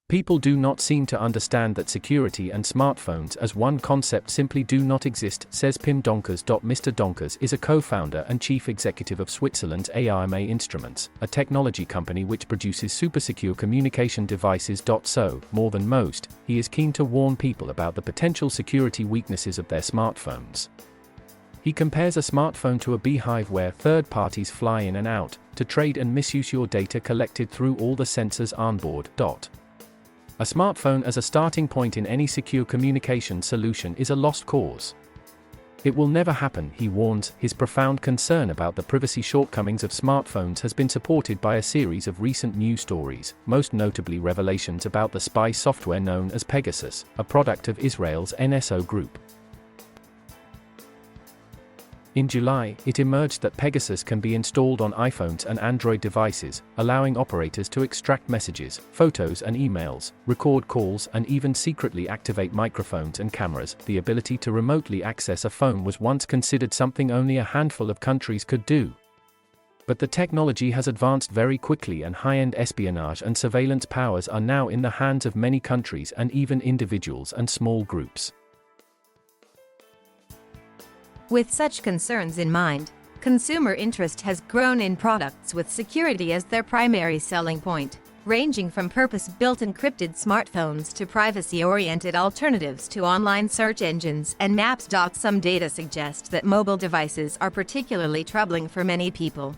People do not seem to understand that security and smartphones as one concept simply do not exist, says Pim Donkers.Mr Donkers is a co-founder and chief executive of Switzerland's ARMA Instruments, a technology company which produces super-secure communication devices.So. More than most, he is keen to warn people about the potential security weaknesses of their smartphones. He compares a smartphone to a beehive where third parties fly in and out, to trade and misuse your data collected through all the sensors on board. A smartphone as a starting point in any secure communication solution is a lost cause. It will never happen, he warns. His profound concern about the privacy shortcomings of smartphones has been supported by a series of recent news stories, most notably revelations about the spy software known as Pegasus, a product of Israel's NSO group. In July, it emerged that Pegasus can be installed on iPhones and Android devices, allowing operators to extract messages, photos and emails, record calls and even secretly activate microphones and cameras. The ability to remotely access a phone was once considered something only a handful of countries could do. But the technology has advanced very quickly, and high-end espionage and surveillance powers are now in the hands of many countries and even individuals and small groups. With such concerns in mind, consumer interest has grown in products with security as their primary selling point, ranging from purpose-built encrypted smartphones to privacy-oriented alternatives to online search engines and maps. Some data suggest that mobile devices are particularly troubling for many people.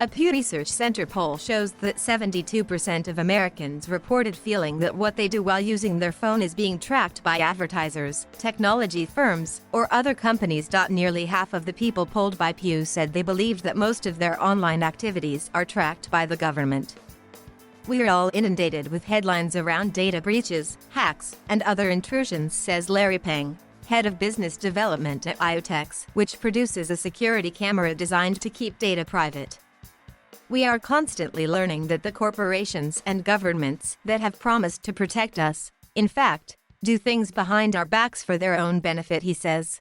A Pew Research Center poll shows that 72% of Americans reported feeling that what they do while using their phone is being tracked by advertisers, technology firms, or other companies. Nearly half of the people polled by Pew said they believed that most of their online activities are tracked by the government. "We are all inundated with headlines around data breaches, hacks, and other intrusions," says Larry Peng, head of business development at IoTex, which produces a security camera designed to keep data private. "We are constantly learning that the corporations and governments that have promised to protect us, in fact, do things behind our backs for their own benefit," he says.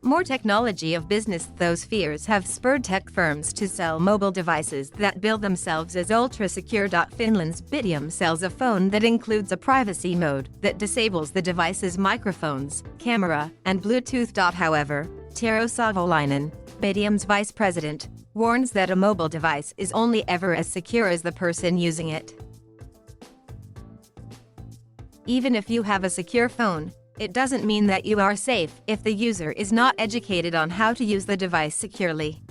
More technology of business. Those fears have spurred tech firms to sell mobile devices that bill themselves as ultra-secure. Finland's Bitium sells a phone that includes a privacy mode that disables the device's microphones, camera, and Bluetooth. However, Tero Savolainen, Bitium's vice president, warns that a mobile device is only ever as secure as the person using it. Even if you have a secure phone, it doesn't mean that you are safe if the user is not educated on how to use the device securely.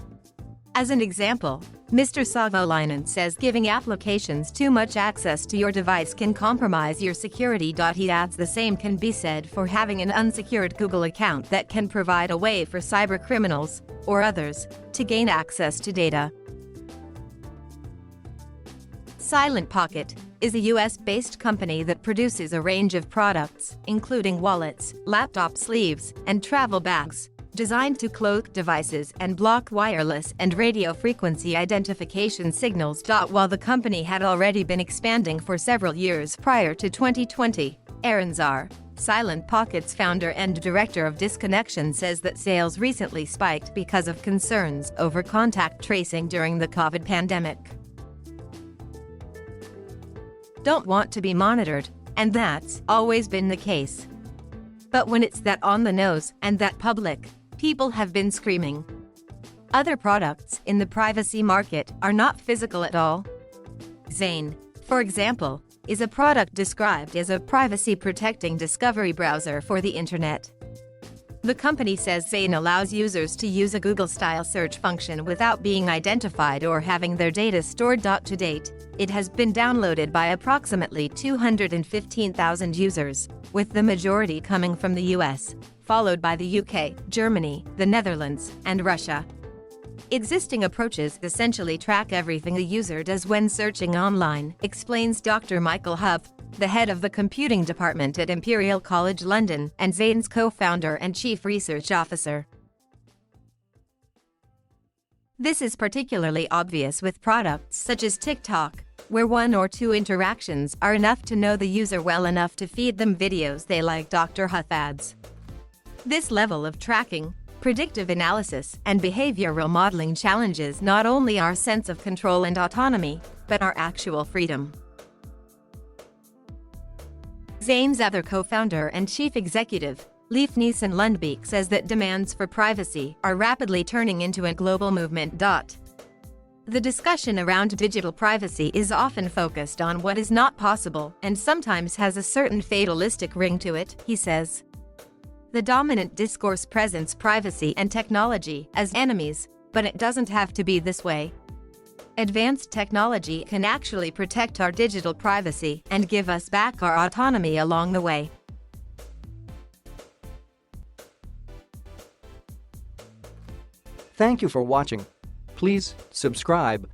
As an example, Mr. Savolainen says giving applications too much access to your device can compromise your security. He adds the same can be said for having an unsecured Google account that can provide a way for cybercriminals, or others, to gain access to data. Silent Pocket is a US-based company that produces a range of products, including wallets, laptop sleeves, and travel bags, designed to cloak devices and block wireless and radio frequency identification signals. While the company had already been expanding for several years prior to 2020, Aaron Czar, Silent Pocket's founder and director of disconnection, says that sales recently spiked because of concerns over contact tracing during the COVID pandemic. "Don't want to be monitored, and that's always been the case. But when it's that on the nose and that public, people have been screaming." Other products in the privacy market are not physical at all. Zane, for example, is a product described as a privacy-protecting discovery browser for the internet. The company says Zane allows users to use a Google-style search function without being identified or having their data stored. To date, it has been downloaded by approximately 215,000 users, with the majority coming from the US, followed by the UK, Germany, the Netherlands, and Russia. Existing approaches essentially track everything a user does when searching online, explains Dr. Michael Huff, the head of the computing department at Imperial College London and Zane's co-founder and chief research officer. This is particularly obvious with products such as TikTok, where one or two interactions are enough to know the user well enough to feed them videos they like. Dr. Huff adds, "This level of tracking Predictive analysis and behavioral modeling challenges not only our sense of control and autonomy, but our actual freedom. Zane's other co-founder and chief executive, Leif Nielsen-Lundbeek, says that demands for privacy are rapidly turning into a global movement. The discussion around digital privacy is often focused on what is not possible and sometimes has a certain fatalistic ring to it, he says. The dominant discourse presents privacy and technology as enemies, but it doesn't have to be this way. Advanced technology can actually protect our digital privacy and give us back our autonomy along the way. Thank you for watching. Please subscribe.